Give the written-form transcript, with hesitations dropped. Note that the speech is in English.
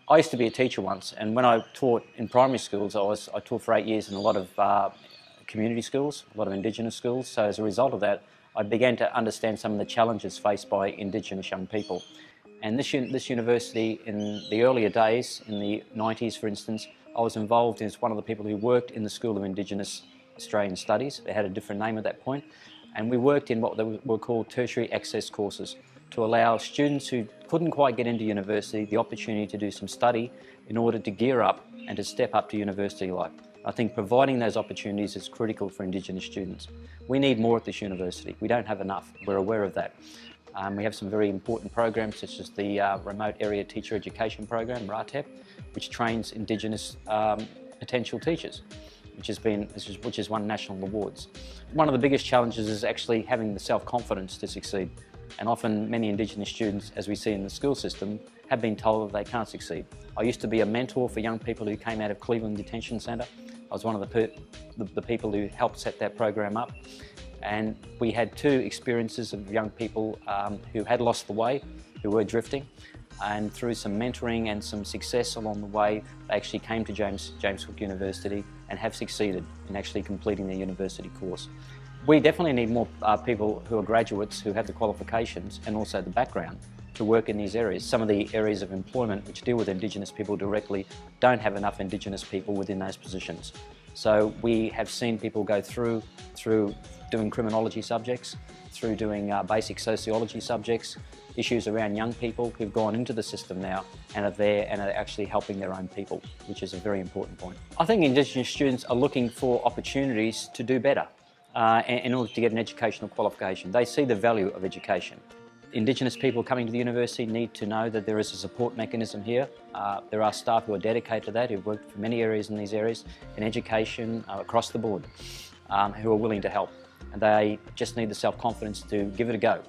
I used to be a teacher once, and when I taught in primary schools, I taught for 8 years in a lot of community schools, a lot of Indigenous schools. So as a result of that, I began to understand some of the challenges faced by Indigenous young people. And this university, in the earlier days, in the 90s for instance, I was involved as one of the people who worked in the School of Indigenous Australian Studies. They had a different name at that point. And we worked in what were called tertiary access courses to allow students who couldn't quite get into university the opportunity to do some study in order to gear up and to step up to university life. I think providing those opportunities is critical for Indigenous students. We need more at this university. We don't have enough. We're aware of that. We have some very important programs such as the Remote Area Teacher Education Program, RATEP, which trains Indigenous potential teachers, which has won national awards. One of the biggest challenges is actually having the self-confidence to succeed. And often many Indigenous students, as we see in the school system, have been told that they can't succeed. I used to be a mentor for young people who came out of Cleveland Detention Centre. I was one of the people who helped set that program up. And we had 2 experiences of young people who had lost the way, who were drifting. And through some mentoring and some success along the way, they actually came to James Cook University and have succeeded in actually completing their university course. We definitely need more people who are graduates who have the qualifications and also the background to work in these areas. Some of the areas of employment which deal with Indigenous people directly don't have enough Indigenous people within those positions. So we have seen people go through doing criminology subjects, through doing basic sociology subjects, issues around young people who've gone into the system now and are there and are actually helping their own people, which is a very important point. I think Indigenous students are looking for opportunities to do better in order to get an educational qualification. They see the value of education. Indigenous people coming to the university need to know that there is a support mechanism here. There are staff who are dedicated to that, who've worked for many areas in these areas, in education, across the board, who are willing to help. And they just need the self-confidence to give it a go.